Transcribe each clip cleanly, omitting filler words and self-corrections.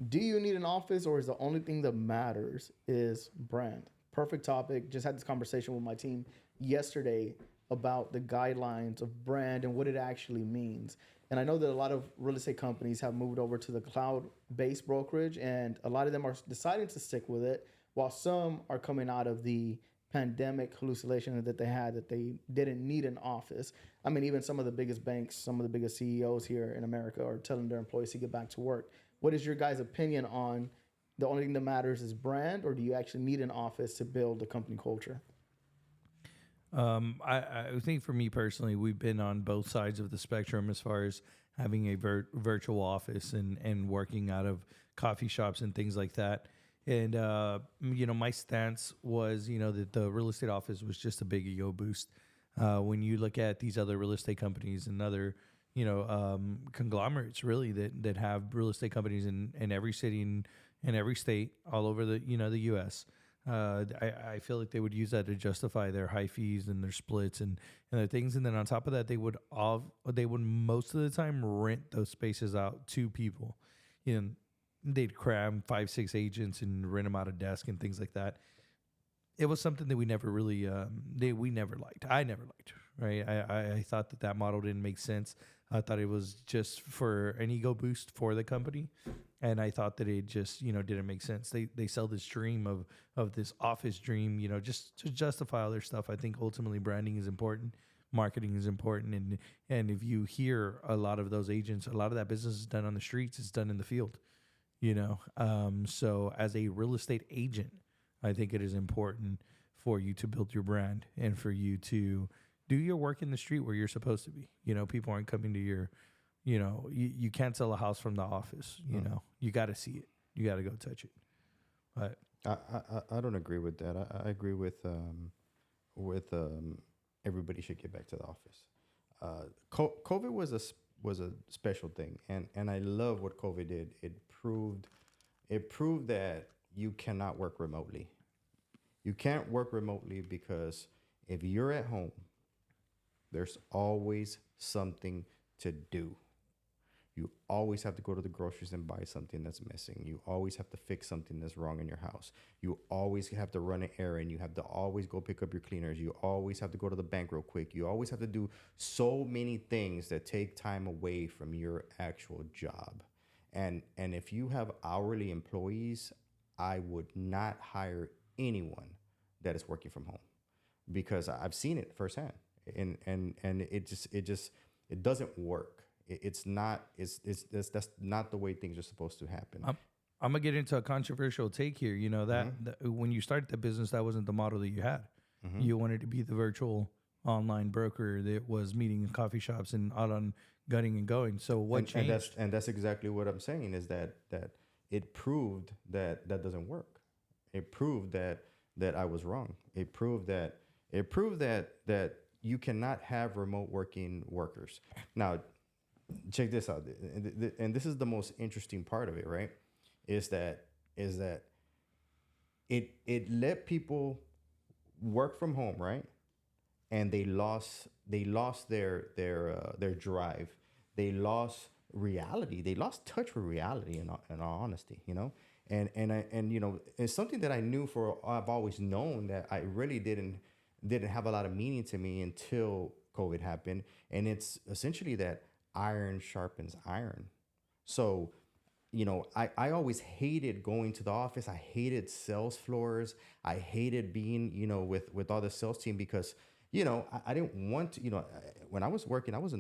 Do you need an office, or is the only thing that matters is brand? Perfect topic. Just had this conversation with my team yesterday about the guidelines of brand and what it actually means. And I know that a lot of real estate companies have moved over to the cloud based brokerage, and a lot of them are deciding to stick with it, while some are coming out of the pandemic hallucination that they had, that they didn't need an office. I mean, even some of the biggest banks, some of the biggest CEOs here in America are telling their employees to get back to work. What is your guys' opinion on the only thing that matters is brand, or do you actually need an office to build a company culture? I think for me personally, we've been on both sides of the spectrum as far as having a virtual office and working out of coffee shops and things like that. And, my stance was, that the real estate office was just a big ego boost. When you look at these other real estate companies and other, conglomerates really that have real estate companies in every city and every state all over the U.S. I feel like they would use that to justify their high fees and their splits and their things. And then on top of that, they would most of the time rent those spaces out to people. You know, they'd cram 5, 6 agents and rent them out a desk and things like that. It was something that we never really we never liked. I never liked. Right. I thought that model didn't make sense. I thought it was just for an ego boost for the company, and I thought that it just didn't make sense. They sell this dream of this office dream, just to justify all their stuff. I think ultimately branding is important, marketing is important, and if you hear a lot of those agents, a lot of that business is done on the streets. It's done in the field. So as a real estate agent, I think it is important for you to build your brand and for you to do your work in the street where you're supposed to be. People aren't coming to you can't sell a house from the office. You got to see it. You got to go touch it. But I don't agree with that. I agree with everybody should get back to the office. COVID was a special thing, and I love what COVID did. It proved that you cannot work remotely. You can't work remotely because if you're at home, there's always something to do. You always have to go to the groceries and buy something that's missing. You always have to fix something that's wrong in your house. You always have to run an errand. You have to always go pick up your cleaners. You always have to go to the bank real quick. You always have to do so many things that take time away from your actual job. And if you have hourly employees, I would not hire anyone that is working from home because I've seen it firsthand, and it doesn't work. It's not. That's not the way things are supposed to happen. I'm gonna get into a controversial take here. That when you started the business, that wasn't the model that you had. You wanted to be the virtual online broker that was meeting in coffee shops and out on gutting and going. So what and, and changed? that's exactly what I'm saying is that it proved that doesn't work. It proved that I was wrong. It proved that you cannot have remote working workers. Now, check this out, and this is the most interesting part of it, right? Is that it let people work from home, right? And they lost their drive. They lost reality. They lost touch with reality. In all honesty, and it's something that I knew for I've always known that I really didn't have a lot of meaning to me until COVID happened, and it's essentially that iron sharpens iron. So I always hated going to the office. I hated sales floors. I hated being, with all the sales team because, I didn't want to, when I was working, I was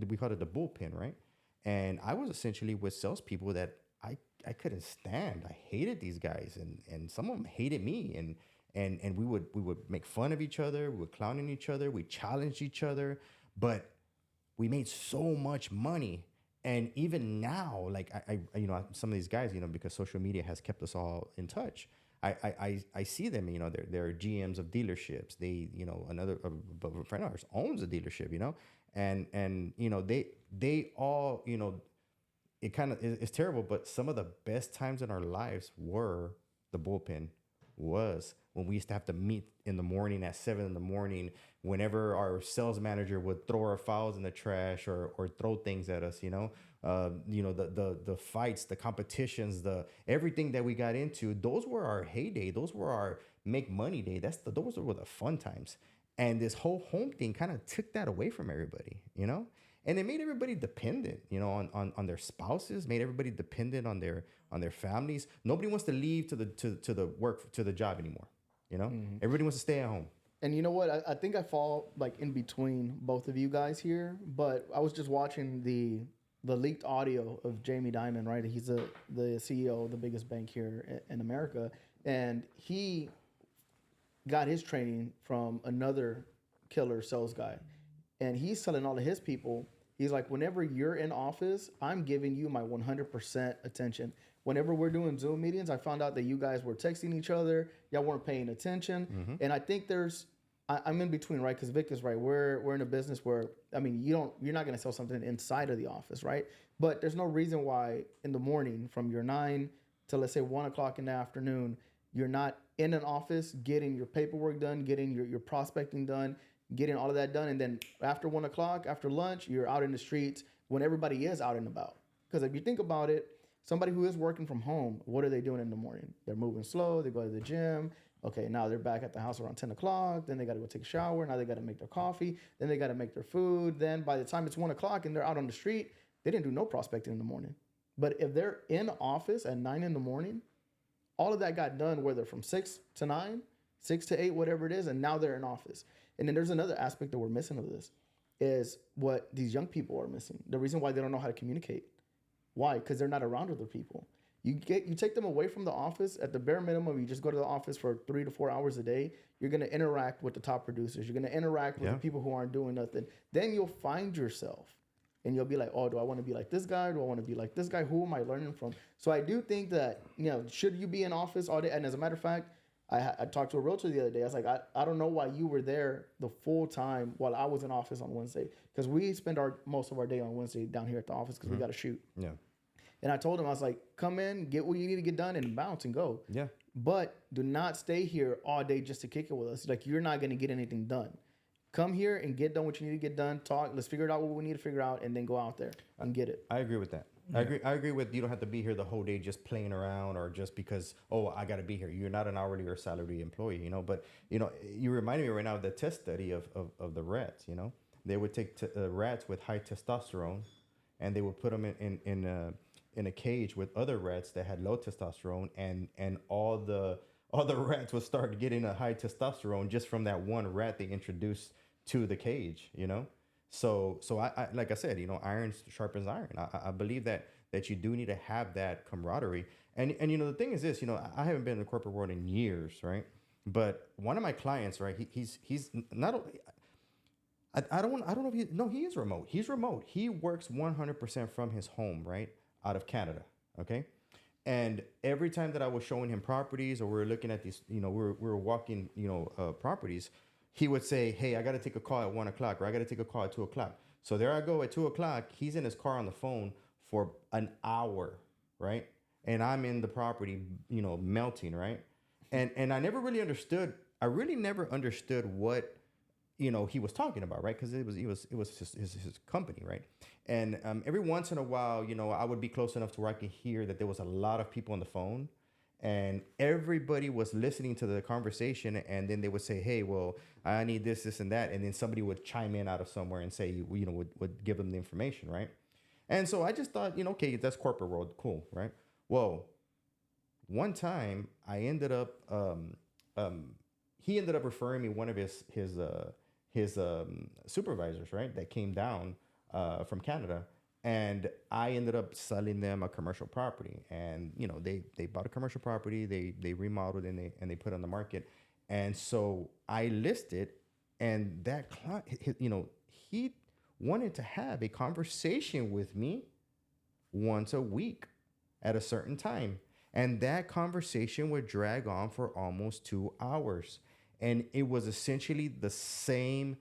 we called it the bullpen, right? And I was essentially with salespeople that I couldn't stand. I hated these guys, and some of them hated me, and we would make fun of each other. We would clown on each other. We challenged each other, but we made so much money. And even now, like some of these guys, because social media has kept us all in touch. I see them, they're GMs of dealerships. They, another a friend of ours owns a dealership, and they all, it kind of it's terrible, but some of the best times in our lives were the bullpen, was when we used to have to meet in the morning at 7 in the morning, whenever our sales manager would throw our files in the trash or throw things at us, the fights, the competitions, the everything that we got into, those were our heyday. Those were our make money day. Those were the fun times. And this whole home thing kind of took that away from everybody. And it made everybody dependent, on their spouses, made everybody dependent on their families. Nobody wants to leave to the job anymore. Everybody wants to stay at home. And you know what? I think I fall like in between both of you guys here. But I was just watching the leaked audio of Jamie Dimon, right? He's the CEO of the biggest bank here in America, and he got his training from another killer sales guy. And he's telling all of his people, he's like, whenever you're in office, I'm giving you my 100% attention. Whenever we're doing Zoom meetings, I found out that you guys were texting each other. Y'all weren't paying attention. Mm-hmm. And I think I'm in between, right? Because Vick is right. We're in a business where, you're not going to sell something inside of the office, right? But there's no reason why in the morning from your 9 to let's say 1 o'clock in the afternoon, you're not in an office getting your paperwork done, getting your prospecting done, getting all of that done. And then after 1 o'clock, after lunch, you're out in the streets when everybody is out and about. Because if you think about it, somebody who is working from home, what are they doing in the morning? They're moving slow. They go to the gym. Okay, now they're back at the house around 10 o'clock. Then they got to go take a shower. Now they got to make their coffee. Then they got to make their food. Then by the time it's 1 o'clock and they're out on the street, they didn't do no prospecting in the morning. But if they're in office at 9 in the morning, all of that got done, whether from 6 to 9, 6 to 8, whatever it is, and now they're in office. And then there's another aspect that we're missing of this, is what these young people are missing. The reason why they don't know how to communicate. Why? Because they're not around other people. You take them away from the office. At the bare minimum, you just go to the office for 3 to 4 hours a day. You're going to interact with the top producers. You're going to interact with the people who aren't doing nothing. Then you'll find yourself. And you'll be like, oh, do I want to be like this guy? Do I want to be like this guy? Who am I learning from? So I do think that, should you be in office all day? And as a matter of fact, I talked to a realtor the other day. I was like, I don't know why you were there the full time while I was in office on Wednesday. Because we spend most of our day on Wednesday down here at the office because we got to shoot. Yeah. And I told him, I was like, come in, get what you need to get done, and bounce and go. Yeah. But do not stay here all day just to kick it with us. Like, you're not going to get anything done. Come here and get done what you need to get done. Talk. Let's figure it out what we need to figure out, and then go out there and get it. I agree with that. Yeah. I agree with you don't have to be here the whole day just playing around or just because, I got to be here. You're not an hourly or salary employee, But, you reminded me right now of the test study of the rats, They would take rats with high testosterone, and they would put them in a cage with other rats that had low testosterone, and all the rats would start getting a high testosterone just from that one rat they introduced to the cage, So I like I said, iron sharpens iron. I believe that you do need to have that camaraderie. And the thing is this, I haven't been in the corporate world in years, right? But one of my clients, right, he's not. I don't know if he is remote. He's remote. He works 100% from his home, right, out of Canada. Okay. And every time that I was showing him properties or we were looking at these, we were walking, properties, he would say, hey, I got to take a call at 1 o'clock or I got to take a call at 2 o'clock. So there I go at 2 o'clock. He's in his car on the phone for an hour, right? And I'm in the property, melting, right? And I never really understood. I really never understood what, he was talking about, right? Because it was his company, right? And every once in a while, I would be close enough to where I could hear that there was a lot of people on the phone, and everybody was listening to the conversation. And then they would say, "Hey, well, I need this, and that," and then somebody would chime in out of somewhere and say, would give them the information, right? And so I just thought, okay, that's corporate world, cool, right? Well, one time I ended up, he ended up referring me one of his supervisors, right, that came down from Canada, and I ended up selling them a commercial property. And they bought a commercial property, they remodeled and they put it on the market. And so I listed, and that client, he wanted to have a conversation with me once a week at a certain time, and that conversation would drag on for almost 2 hours. And it was essentially the same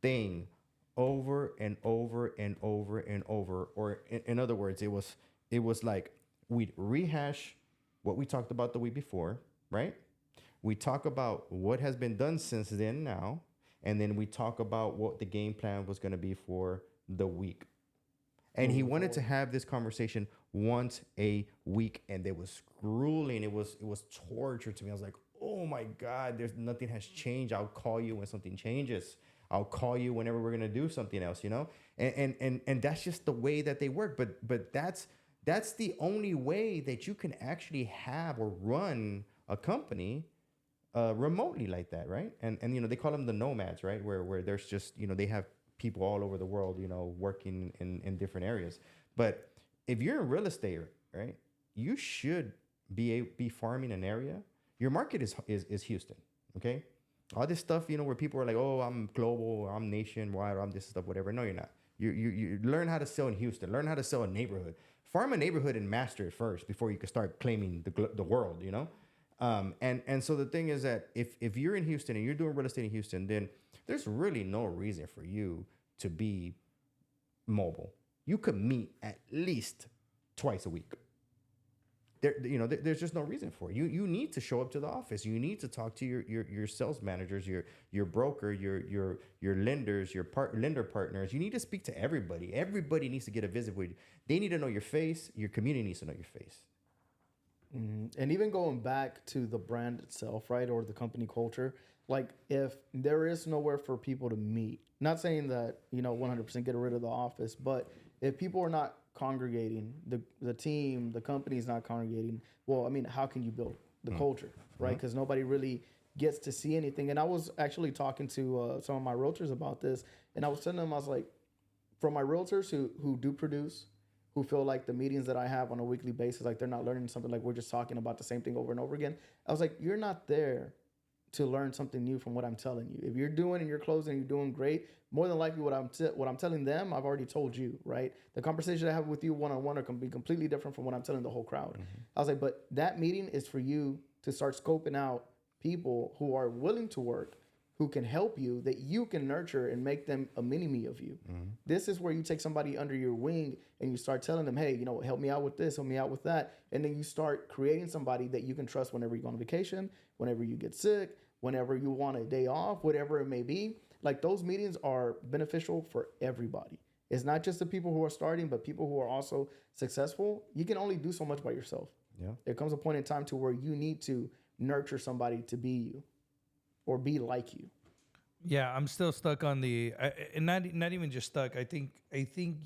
thing over and over and over and over. Or in other words, it was like we'd rehash what we talked about the week before, right? We talk about what has been done since then now, and then we talk about what the game plan was going to be for the week. And he wanted to have this conversation once a week, and it was grueling. It was torture to me. I was like, oh my God, there's nothing has changed. I'll call you when something changes. I'll call you whenever we're gonna do something else, you know? And that's just the way that they work. But that's the only way that you can actually have or run a company remotely like that, right? And you know, they call them the nomads, right? Where there's just, you know, they have people all over the world, you know, working in different areas. But if you're in real estate, right, you should be farming an area. Your market is Houston, okay? All this stuff, you know, where people are like, oh, I'm global, I'm nationwide, or I'm this stuff, whatever. No, you're not. You learn how to sell in Houston. Learn how to sell a neighborhood. Farm a neighborhood and master it first before you can start claiming the world, you know? And so the thing is that if you're in Houston and you're doing real estate in Houston, then there's really no reason for you to be mobile. You could meet at least twice a week. There's just no reason for it. You need to show up to the office. You need to talk to your sales managers, your broker, your lenders, your lender partners. You need to speak to everybody. Everybody needs to get a visit with you. They need to know your face. Your community needs to know your face. Mm-hmm. And even going back to the brand itself, right, or the company culture, like if there is nowhere for people to meet, not saying that, 100% get rid of the office, but if people are not congregating, the team, the company's not congregating, well, I mean, how can you build the culture, right? Because nobody really gets to see anything. And I was actually talking to some of my realtors about this, and I was telling them, I was like, for my realtors who do produce, who feel like the meetings that I have on a weekly basis, like they're not learning something, like we're just talking about the same thing over and over again. I was like, you're not there to learn something new from what I'm telling you. If you're doing and you're closing and you're doing great, more than likely what I'm telling them, I've already told you, right? The conversation I have with you one-on-one are going to be completely different from what I'm telling the whole crowd. Mm-hmm. I was like, but that meeting is for you to start scoping out people who are willing to work, who can help you, that you can nurture and make them a mini-me of you. Mm-hmm. This is where you take somebody under your wing and you start telling them, hey, help me out with this, help me out with that. And then you start creating somebody that you can trust whenever you go on vacation, whenever you get sick, whenever you want a day off, whatever it may be. Like those meetings are beneficial for everybody. It's not just the people who are starting, but people who are also successful. You can only do so much by yourself. Yeah. There comes a point in time to where you need to nurture somebody to be you or be like you. Yeah, I'm still stuck on and not even just stuck. I think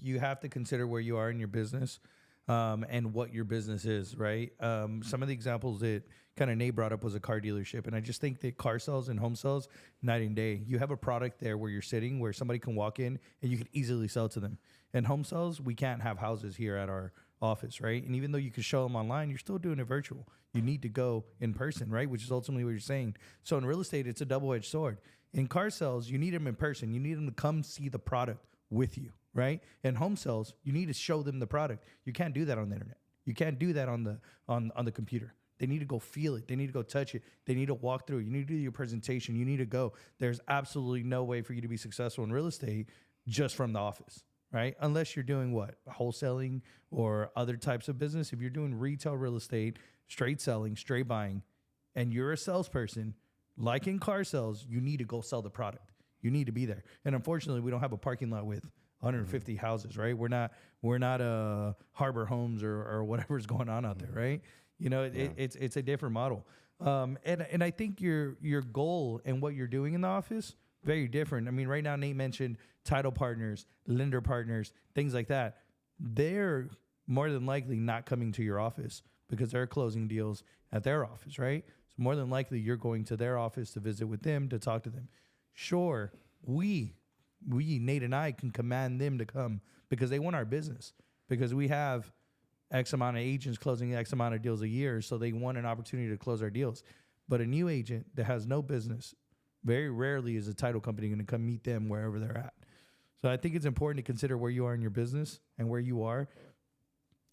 you have to consider where you are in your business, and what your business is, right? Some of the examples that kind of Nate brought up was a car dealership, and I just think that car sales and home sales, night and day. You have a product there where you're sitting, where somebody can walk in and you can easily sell to them. And home sales, we can't have houses here at our office, right? And even though you can show them online, you're still doing it virtual. You need to go in person, right? Which is ultimately what you're saying. So in real estate, it's a double-edged sword. In car sales, you need them in person. You need them to come see the product with you, right? In home sales, you need to show them the product. You can't do that on the internet. You can't do that on the computer. They need to go feel it. They need to go touch it. They need to walk through it. You need to do your presentation. You need to go. There's absolutely no way for you to be successful in real estate just from the office, right? Unless you're doing what? Wholesaling or other types of business. If you're doing retail real estate, straight selling, straight buying, and you're a salesperson, like in car sales, you need to go sell the product. You need to be there. And unfortunately, we don't have a parking lot with 150 houses, right? We're not Harbor Homes or whatever's going on out there, right? It's a different model. And I think your goal and what you're doing in the office, very different. I mean, right now, Nate mentioned title partners, lender partners, things like that. They're more than likely not coming to your office because they're closing deals at their office, right? So more than likely, you're going to their office to visit with them, to talk to them. Sure, we, Nate and I, can command them to come because they want our business, because we have X amount of agents closing X amount of deals a year, so they want an opportunity to close our deals. But a new agent that has no business, very rarely is a title company going to come meet them wherever they're at. So I think it's important to consider where you are in your business and where you are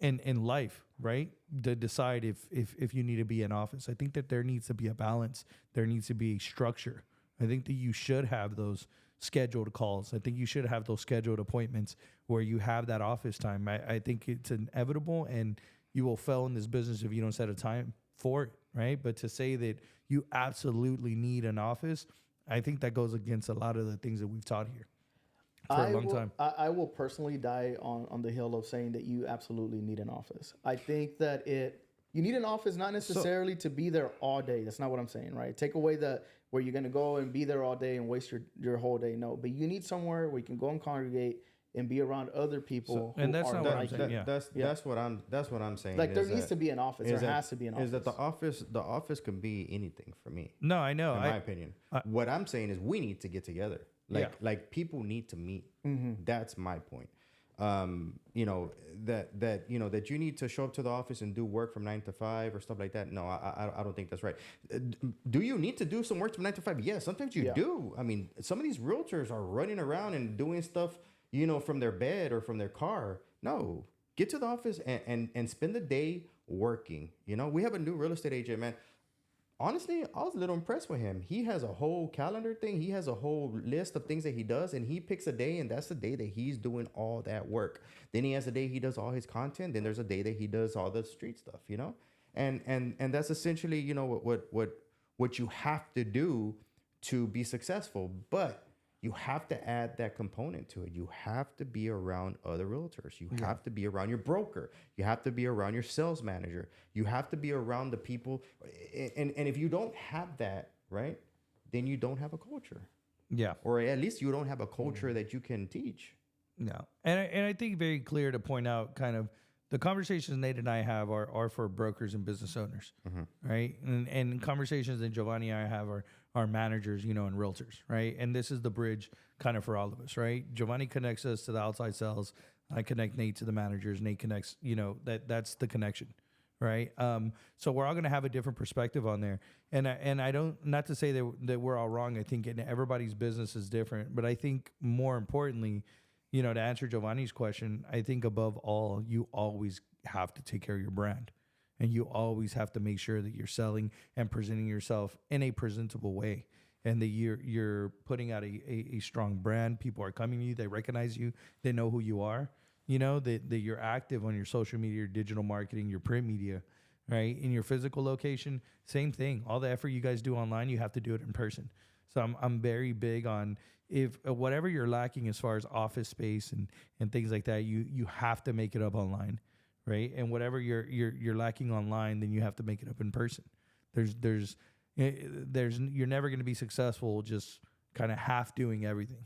in life, right? To decide if you need to be in office. I think that there needs to be a balance. There needs to be structure. I think that you should have those scheduled calls. I think you should have those scheduled appointments where you have that office time. I think it's inevitable, and you will fail in this business if you don't set a time for it, right? But to say that you absolutely need an office, I think that goes against a lot of the things that we've taught here for a long time. I will personally die on the hill of saying that you absolutely need an office. I think that you need an office not necessarily to be there all day. That's not what I'm saying, right? Take away the where you're gonna go and be there all day and waste your whole day. No, but you need somewhere where you can go and congregate and be around other people. And that's not what I'm saying. That's what I'm saying. Like there needs to be an office. There has to be an office. Is that the office can be anything for me. No, I know. In my opinion, what I'm saying is we need to get together. Like people need to meet. That's my point. You know that you need to show up to the office and do work from 9 to 5 or stuff like that. No, I don't think that's right. Do you need to do some work from 9 to 5? Yes, sometimes you do. I mean, some of these realtors are running around and doing stuff, you know, from their bed or from their car. No, get to the office and spend the day working. You know, we have a new real estate agent, man. Honestly, I was a little impressed with him. He has a whole calendar thing. He has a whole list of things that he does, and he picks a day, and that's the day that he's doing all that work. Then he has a day he does all his content. Then there's a day that he does all the street stuff, you know? And that's essentially, you know, what you have to do to be successful. But you have to add that component to it. You have to be around other realtors. You have to be around your broker. You have to be around your sales manager. You have to be around the people. And if you don't have that, right, then you don't have a culture. Yeah. Or at least you don't have a culture that you can teach. No. And I think very clear to point out kind of the conversations Nate and I have are for brokers and business owners, right? And conversations that Jovani and I have are managers, you know, and realtors, right? And this is the bridge kind of for all of us, right? Jovani connects us to the outside sales. I connect Nate to the managers. Nate connects, you know, that's the connection, right? So we're all going to have a different perspective on there. And I don't, not to say that we're all wrong. I think everybody's business is different, but I think more importantly, you know, to answer Jovani's question, I think above all, you always have to take care of your brand. And you always have to make sure that you're selling and presenting yourself in a presentable way. And that you're putting out a strong brand. People are coming to you. They recognize you. They know who you are. You know, that you're active on your social media, your digital marketing, your print media, right? In your physical location, same thing. All the effort you guys do online, you have to do it in person. So I'm very big on if whatever you're lacking as far as office space and things like that, you have to make it up online, right? And whatever you're lacking online, then you have to make it up in person. There's you're never going to be successful just kind of half doing everything.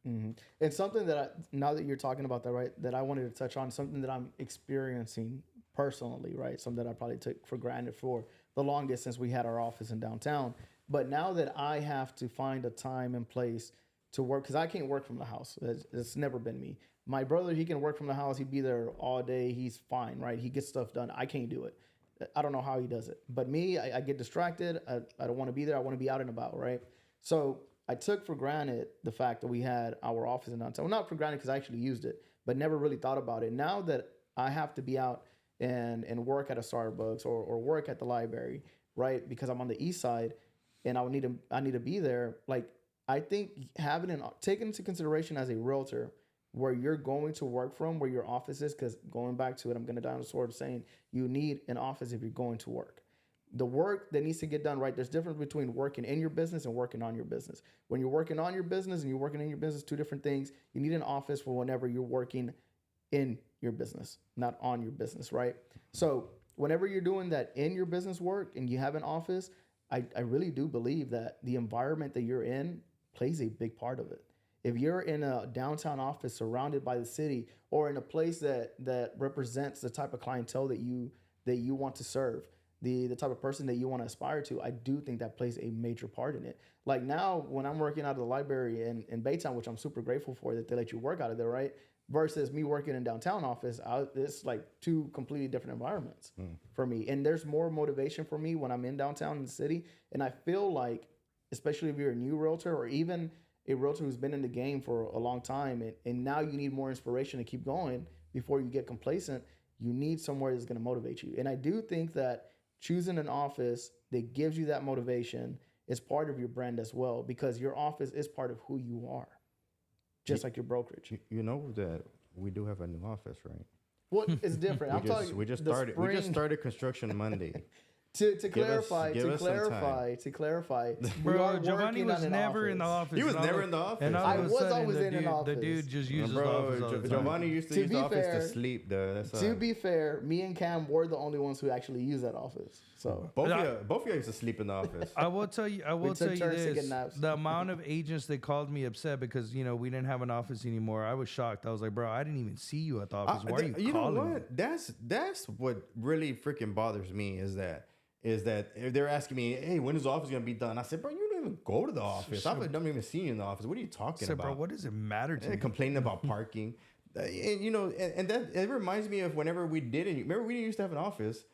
Mm-hmm. And something that now that you're talking about that, right, that I wanted to touch on, something that I'm experiencing personally, right, something that I probably took for granted for the longest since we had our office in downtown. But now that I have to find a time and place to work, because I can't work from the house. It's never been me. My brother, he can work from the house. He'd be there all day. He's fine, right? He gets stuff done. I can't do it. I don't know how he does it. But me, I get distracted. I don't want to be there. I want to be out and about, right? So I took for granted the fact that we had our office in downtown. Well, not for granted because I actually used it, but never really thought about it. Now that I have to be out and work at a Starbucks or work at the library, right? Because I'm on the east side and I need to be there. Like, I think taking into consideration as a realtor where you're going to work from, where your office is, because going back to it, I'm going to die on the sword of saying you need an office if you're going to work. The work that needs to get done, right? There's difference between working in your business and working on your business. When you're working on your business and you're working in your business, two different things. You need an office for whenever you're working in your business, not on your business, right? So whenever you're doing that in your business work and you have an office, I really do believe that the environment that you're in plays a big part of it. If you're in a downtown office surrounded by the city or in a place that represents the type of clientele that you want to serve, the type of person that you want to aspire to, I do think that plays a major part in it. Like now, when I'm working out of the library in Baytown, which I'm super grateful for that they let you work out of there, right? Versus me working in downtown office, it's like two completely different environments for me. And there's more motivation for me when I'm in downtown in the city. And I feel like, especially if you're a new realtor or even a realtor who's been in the game for a long time and now you need more inspiration to keep going before you get complacent, you need somewhere that's going to motivate you. And I do think that choosing an office that gives you that motivation is part of your brand as well, because your office is part of who you are, just like your brokerage. You know that we do have a new office, right? Well, it's different. We just started construction Monday. To Give us clarify, we Bro, are Jovani working was on an never in the office. He was and all never of- in the office. And all I of a was sudden, always the in an dude, the office. dude just uses the Bro, office all the time. Giovanni used to To use the be office fair- to sleep, though. That's To be fair, me and Cam were the only ones who actually use that office. So both of you used to sleep in the office. I will tell you. I will took tell you turns to this: get naps. the amount of agents that called me upset because we didn't have an office anymore. I was shocked. I was like, bro, I didn't even see you at the office. Why are you calling know me? what? That's what really freaking bothers me is that if they're asking me, hey, when is the office gonna be done? I said, bro, you don't even go to the office. I don't even see you in the office. What are you talking I said, about? bro, what does it matter to And me? complaining about parking. And that it reminds me of whenever we didn't. Remember, we didn't used to have an office.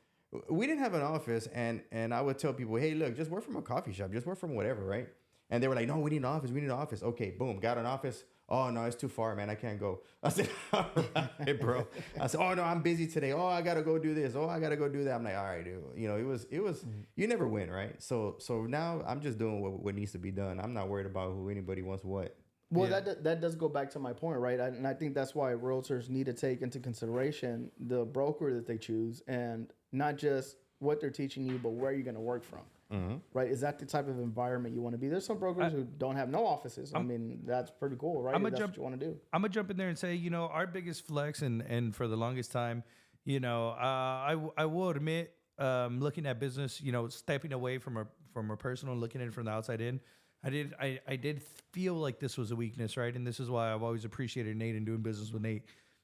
We didn't have an office, and I would tell people, hey, look, just work from a coffee shop, just work from whatever, right? And they were like, no, we need an office. We need an office. Okay, boom, got an office. Oh, no, it's too far, man. I can't go. I said, all right, bro. I said, oh, no, I'm busy today. Oh, I got to go do this. Oh, I got to go do that. I'm like, all right, dude. It was, you never win, right? So now I'm just doing what needs to be done. I'm not worried about who anybody wants what. Well, that does go back to my point, right? And I think that's why realtors need to take into consideration the broker that they choose and not just what they're teaching you, but where you're going to work from. Mm-hmm. Right? Is that the type of environment you want to be? There's some brokers who don't have no offices. I mean, that's pretty cool, right? That's what you want to do. I'm going to jump in there and say, our biggest flex and for the longest time, I will admit, looking at business, stepping away from a personal, looking at it from the outside in, I did feel like this was a weakness, right? And this is why I've always appreciated Nate and doing business with Nate.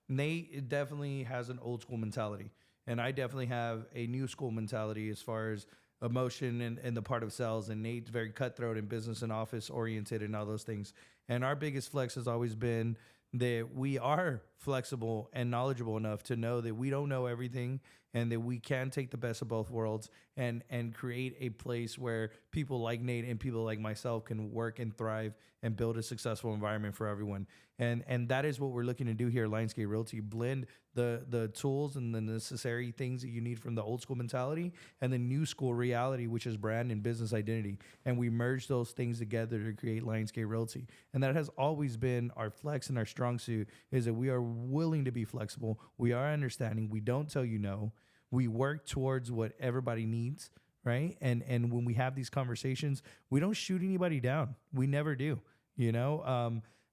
Nate definitely has an old school mentality, and I definitely have a new school mentality as far as emotion and the part of sales. And Nate's very cutthroat and business and office oriented and all those things. And our biggest flex has always been that we are flexible and knowledgeable enough to know that we don't know everything and that we can take the best of both worlds and create a place where people like Nate and people like myself can work and thrive and build a successful environment for everyone. And that is what we're looking to do here at Lionsgate Realty, blend the tools and the necessary things that you need from the old school mentality and the new school reality, which is brand and business identity. And we merge those things together to create Lionsgate Realty. And that has always been our flex and our strong suit, is that we are willing to be flexible. We are understanding. We don't tell you no. We work towards what everybody needs, right? And when we have these conversations, we don't shoot anybody down. We never do,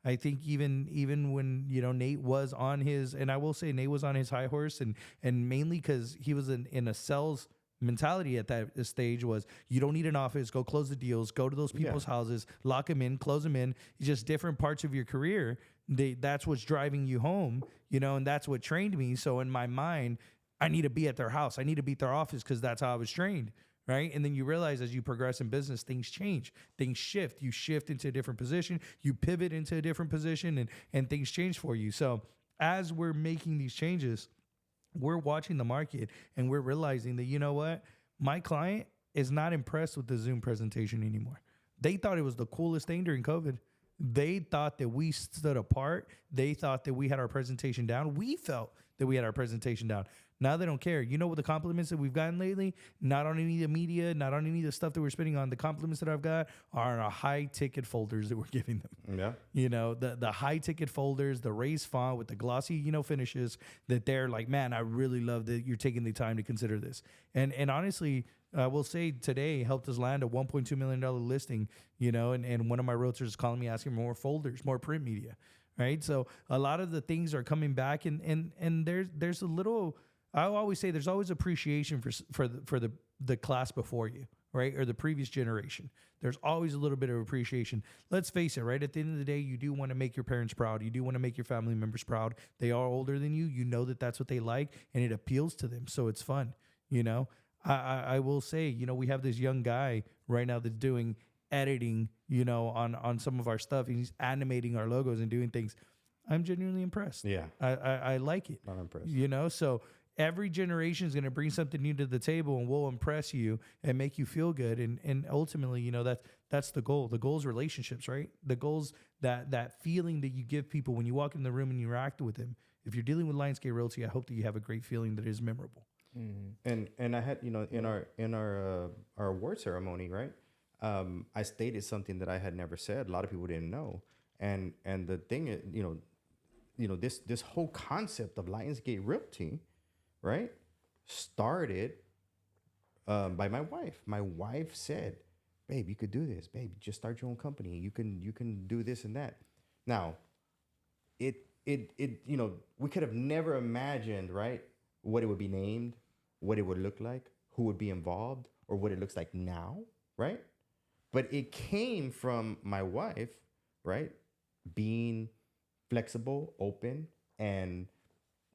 I think even when, Nate was on his, and I will say Nate was on his high horse and mainly because he was in a sales mentality at that stage was you don't need an office, go close the deals, go to those people's houses, lock them in, close them in. It's just different parts of your career. That's what's driving you home, and that's what trained me. So in my mind, I need to be at their house. I need to be at their office because that's how I was trained. Right. And then you realize as you progress in business, things change, things shift. You shift into a different position, you pivot into a different position and things change for you. So as we're making these changes, we're watching the market and we're realizing that, you know what, my client is not impressed with the Zoom presentation anymore. They thought it was the coolest thing during COVID. They thought that we stood apart. They thought that we had our presentation down. We felt that we had our presentation down. Now they don't care. You know what the compliments that we've gotten lately? Not on any of the media, not on any of the stuff that we're spending on. The compliments that I've got are on our high ticket folders that we're giving them. Yeah. The high ticket folders, the raised font with the glossy, finishes that they're like, man, I really love that you're taking the time to consider this. And honestly, I will say today helped us land a $1.2 million listing, and one of my realtors is calling me asking more folders, more print media. Right. So a lot of the things are coming back and there's a little, I always say there's always appreciation for the class before you, right? Or the previous generation. There's always a little bit of appreciation. Let's face it, right? At the end of the day, you do want to make your parents proud. You do want to make your family members proud. They are older than you. You know that that's what they like and it appeals to them. So it's fun, I will say, we have this young guy right now that's doing editing, on some of our stuff. And he's animating our logos and doing things. I'm genuinely impressed. Yeah. I like it. I'm impressed. So every generation is going to bring something new to the table and will impress you and make you feel good. And ultimately, that's the goal. The goal is relationships, right? The goal's that feeling that you give people when you walk in the room and you interact with them. If you're dealing with Lionsgate Realty, I hope that you have a great feeling that is memorable. Mm-hmm. And I had, in our award ceremony, right? I stated something that I had never said. A lot of people didn't know. And the thing is, this whole concept of Lionsgate Realty, right, started by my wife. My wife said, "Babe, you could do this. Babe, just start your own company. You can do this and that." Now, we could have never imagined, right, what it would be named, what it would look like, who would be involved, or what it looks like now, right? But it came from my wife, right, being flexible, open, and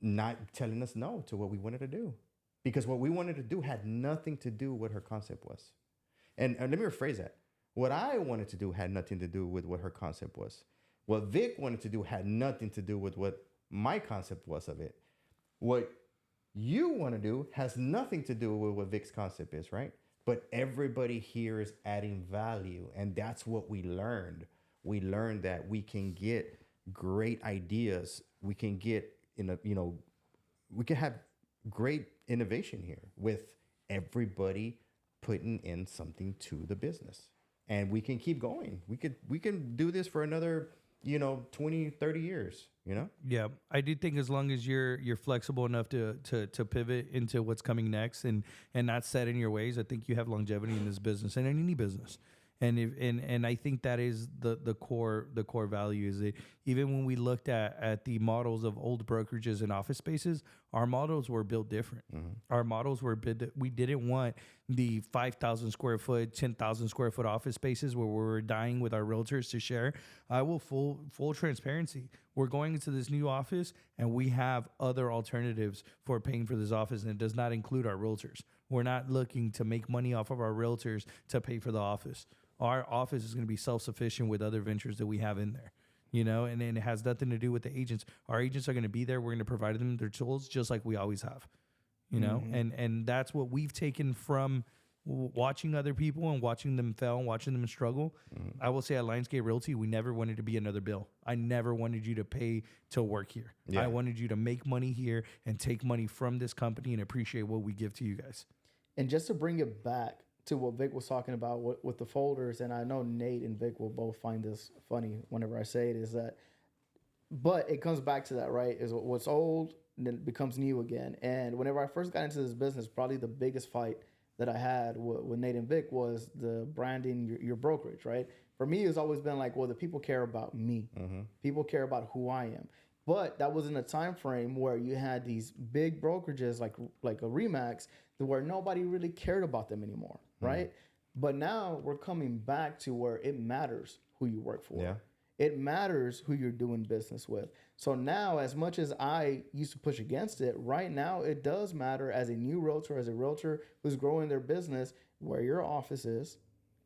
not telling us no to what we wanted to do. Because what we wanted to do had nothing to do with what her concept was. And let me rephrase that. What I wanted to do had nothing to do with what her concept was. What Vic wanted to do had nothing to do with what my concept was of it. What you want to do has nothing to do with what Vic's concept is, right? But everybody here is adding value. And that's what we learned. We learned that we can get great ideas. We can get we can have great innovation here with everybody putting in something to the business. And we can keep going. We can do this for another 20, 30 years, Yeah, I do think as long as you're flexible enough to pivot into what's coming next and not set in your ways, I think you have longevity in this business and in any business. And I think that is the core value is that even when we looked at the models of old brokerages and office spaces, our models were built different. Mm-hmm. Our models were built. We didn't want the 5,000 square foot, 10,000 square foot office spaces where we're dying with our realtors to share. I will full transparency. We're going into this new office and we have other alternatives for paying for this office, and it does not include our realtors. We're not looking to make money off of our realtors to pay for the office. Our office is going to be self-sufficient with other ventures that we have in there, and it has nothing to do with the agents. Our agents are going to be there. We're going to provide them their tools just like we always have, mm-hmm. and that's what we've taken from watching other people and watching them fail and watching them struggle. Mm-hmm. I will say at Lionsgate Realty, we never wanted to be another bill. I never wanted you to pay to work here. Yeah. I wanted you to make money here and take money from this company and appreciate what we give to you guys. And just to bring it back to what Vic was talking about with the folders, and I know Nate and Vic will both find this funny whenever I say it, is that, but it comes back to that, right? Is what's old and then becomes new again. And whenever I first got into this business, probably the biggest fight that I had with Nate and Vic was the branding your brokerage, right? For me, it's always been like, well, the people care about me. Mm-hmm. People care about who I am. But that was in a time frame where you had these big brokerages like a Remax where nobody really cared about them anymore, right? Mm-hmm. But now we're coming back to where it matters who you work for. Yeah. It matters who you're doing business with. So now, as much as I used to push against it, right now it does matter as a new realtor, as a realtor who's growing their business, where your office is.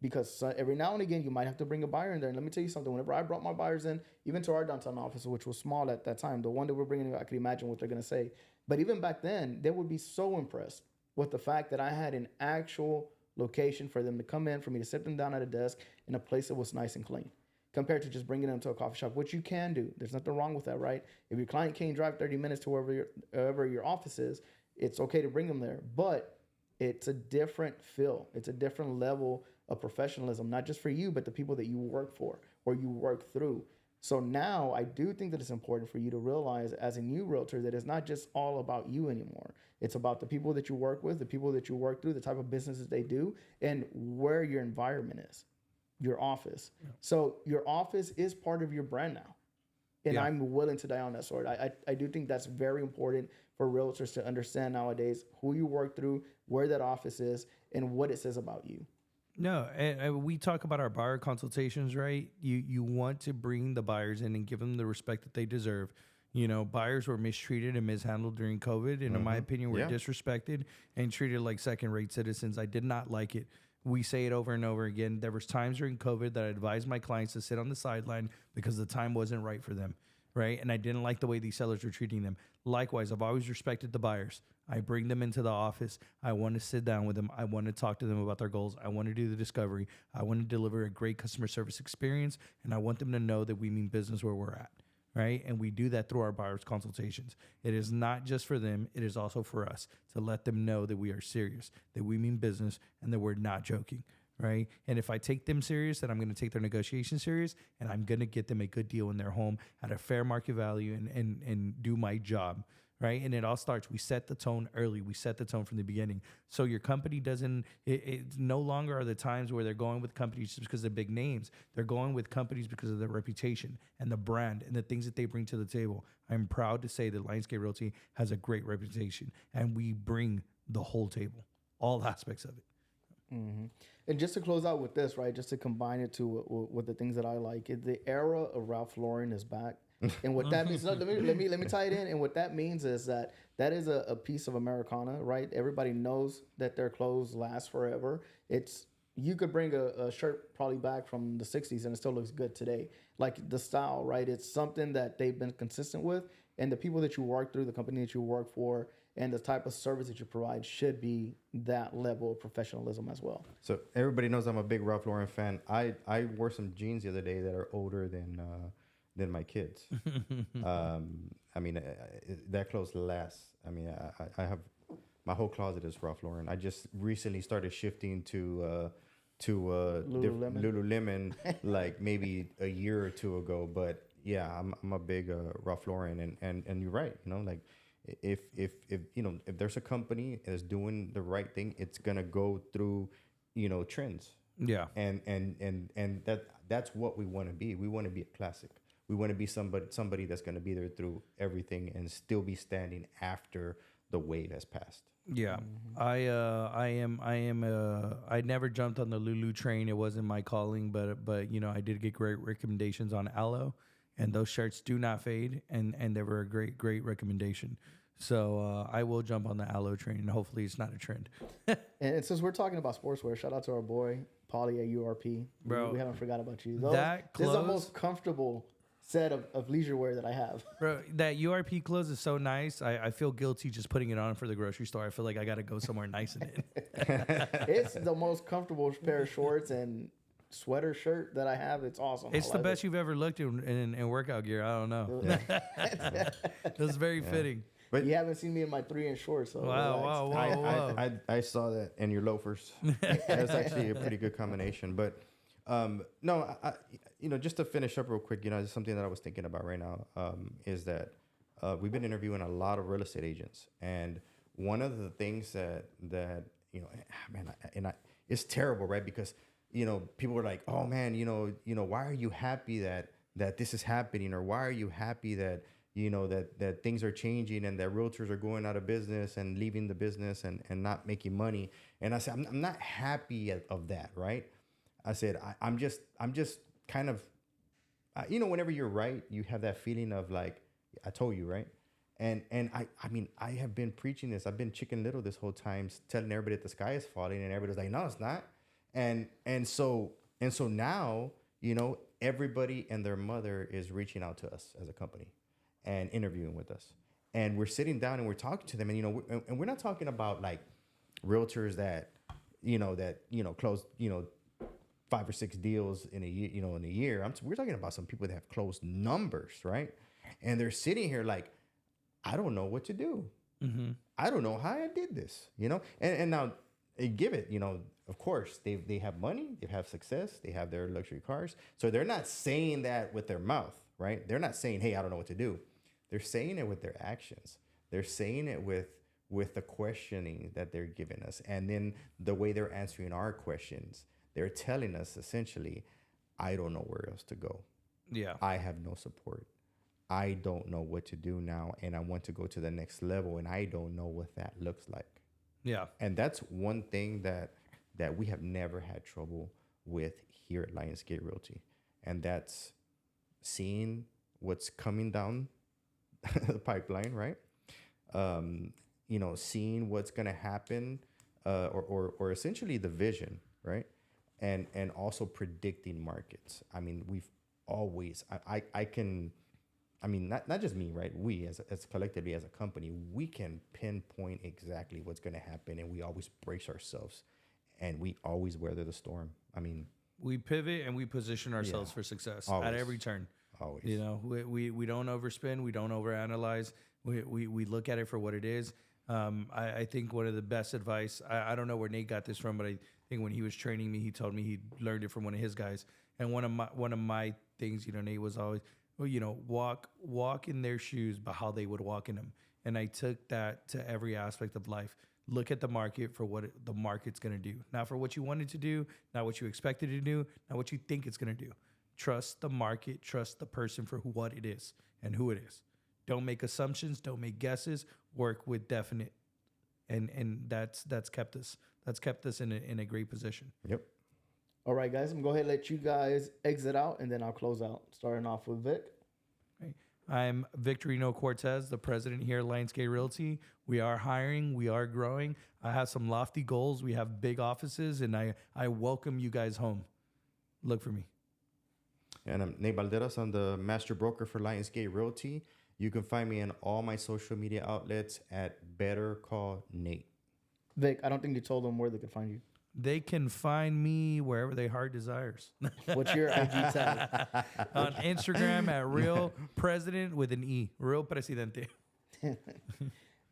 Because every now and again, you might have to bring a buyer in there. And let me tell you something. Whenever I brought my buyers in, even to our downtown office, which was small at that time, the one that we're bringing in, I could imagine what they're going to say. But even back then, they would be so impressed with the fact that I had an actual location for them to come in, for me to sit them down at a desk in a place that was nice and clean, compared to just bringing them to a coffee shop, which you can do. There's nothing wrong with that, right? If your client can't drive 30 minutes to wherever your office is, it's okay to bring them there. But it's a different feel. It's a different level of professionalism, not just for you, but the people that you work for or you work through. So now I do think that it's important for you to realize as a new realtor that it's not just all about you anymore. It's about the people that you work with, the people that you work through, the type of businesses they do, and where your environment is, your office. Yeah. So your office is part of your brand now. And yeah. I'm willing to die on that sword. I do think that's very important for realtors to understand nowadays who you work through, where that office is, and what it says about you. No, and we talk about our buyer consultations, right? You want to bring the buyers in and give them the respect that they deserve. Buyers were mistreated and mishandled during COVID, and in my opinion, were disrespected and treated like second-rate citizens. I did not like it. We say it over and over again. There was times during COVID that I advised my clients to sit on the sideline because the time wasn't right for them, right? And I didn't like the way these sellers were treating them. Likewise, I've always respected the buyers. I bring them into the office. I want to sit down with them. I want to talk to them about their goals. I want to do the discovery. I want to deliver a great customer service experience, and I want them to know that we mean business where we're at, right? And we do that through our buyers consultations. It is not just for them. It is also for us to let them know that we are serious, that we mean business, and that we're not joking, right? And if I take them serious, then I'm going to take their negotiation serious, and I'm going to get them a good deal in their home at a fair market value and do my job, right? And it all starts, we set the tone early. We set the tone from the beginning. So your company doesn't, it no longer are the times where they're going with companies just because they're big names. They're going with companies because of their reputation and the brand and the things that they bring to the table. I'm proud to say that Lionsgate Realty has a great reputation, and we bring the whole table, all aspects of it. Mm-hmm. And just to close out with this, right? Just to combine it to with the things that I like, the era of Ralph Lauren is back. And what that means, let me tie it in. And what that means is that is a piece of Americana, right? Everybody knows that their clothes last forever. You could bring a shirt probably back from the 60s and it still looks good today. Like the style, right? It's something that they've been consistent with. And the people that you work through, the company that you work for, and the type of service that you provide should be that level of professionalism as well. So everybody knows I'm a big Ralph Lauren fan. I wore some jeans the other day that are older than my kids. I mean, that clothes lasts. I mean, I have my whole closet is Ralph Lauren. I just recently started shifting to Lululemon like maybe a year or two ago. But yeah, I'm a big Ralph Lauren, and you're right. You know, like if if there's a company that's doing the right thing, it's gonna go through trends. Yeah, and that's what we want to be. We want to be a classic. We want to be somebody that's going to be there through everything and still be standing after the wave has passed. Yeah, I never jumped on the Lulu train. It wasn't my calling, but I did get great recommendations on Aloe, and those shirts do not fade, and they were a great recommendation. So I will jump on the Aloe train, and hopefully it's not a trend. And since we're talking about sportswear, shout out to our boy Paulie at URP. Bro, we haven't forgot about you. This is the most comfortable set of leisure wear that I have. Bro, that URP clothes is so nice. I feel guilty just putting it on for the grocery store. I feel like I got to go somewhere nice in it. It's the most comfortable pair of shorts and sweater shirt that I have. It's awesome. It's the best you've ever looked in workout gear. I don't know. Yeah. It was very fitting. But you haven't seen me in my 3-inch shorts. So Wow. I saw that in your loafers. That's actually a pretty good combination. But no, just to finish up real quick, something that I was thinking about right now is that we've been interviewing a lot of real estate agents, and one of the things that it's terrible, right? Because people are like, oh man, why are you happy that this is happening, or why are you happy that that things are changing and that realtors are going out of business and leaving the business and not making money? And I said, I'm not happy of that, right? I said, I'm just kind of, whenever you're right, you have that feeling of like, I told you, right? And I mean, I have been preaching this. I've been Chicken Little this whole time, telling everybody that the sky is falling, and everybody's like, no, it's not. And so now, everybody and their mother is reaching out to us as a company and interviewing with us. And we're sitting down and we're talking to them, and we're not talking about like realtors that close 5 or 6 deals in a year, we're talking about some people that have closed numbers, right? And they're sitting here like, I don't know what to do. Mm-hmm. I don't know how I did this, And now give it, of course they have money, they have success, they have their luxury cars, so they're not saying that with their mouth, right? They're not saying, hey, I don't know what to do. They're saying it with their actions. They're saying it with the questioning that they're giving us, and then the way they're answering our questions. They're telling us essentially, I don't know where else to go. Yeah. I have no support. I don't know what to do now, and I want to go to the next level, and I don't know what that looks like. Yeah. And that's one thing that we have never had trouble with here at Lionsgate Realty. And that's seeing what's coming down the pipeline, right? Seeing what's going to happen, or essentially the vision, right? And also predicting markets. I mean, we've always, not just me, right? We as collectively as a company, we can pinpoint exactly what's going to happen, and we always brace ourselves, and we always weather the storm. I mean, we pivot and we position ourselves for success at every turn. Always. We don't overspin, we don't overanalyze. We look at it for what it is. I think one of the best advice, I don't know where Nate got this from, but I think when he was training me, he told me he learned it from one of his guys. And one of my things, Nate was always, walk in their shoes, but how they would walk in them. And I took that to every aspect of life. Look at the market for what the market's going to do, not for what you wanted to do, not what you expected to do, not what you think it's going to do. Trust the market, trust the person for what it is and who it is. Don't make assumptions, don't make guesses, work with definite. And that's kept us in a great position. Yep. All right, guys, I'm going to go ahead and let you guys exit out, and then I'll close out. Starting off with Vic. Right. I'm Victorino Cortez, the president here at Lionsgate Realty. We are hiring. We are growing. I have some lofty goals. We have big offices, and I welcome you guys home. Look for me. And I'm Nate Balderas. I'm the master broker for Lionsgate Realty. You can find me in all my social media outlets at Better Call Nate. Vic, I don't think you told them where they could find you. They can find me wherever their heart desires. What's your IG tag? On Instagram at Real President with an E. Real Presidente.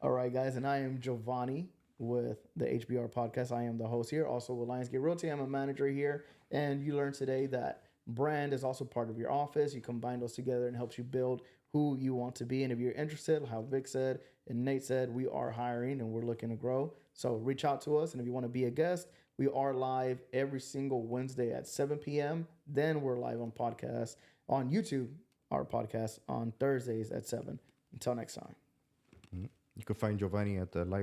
All right, guys, and I am Jovani with the HBR podcast. I am the host here, also with Lionsgate Realty. I'm a manager here, and you learned today that brand is also part of your office. You combine those together and helps you build who you want to be. And if you're interested, how Vic said and Nate said, we are hiring and we're looking to grow. So reach out to us. And if you want to be a guest, we are live every single Wednesday at 7 p.m. Then we're live on podcast on YouTube, our podcast on Thursdays at 7. Until next time. You can find Jovani at the library.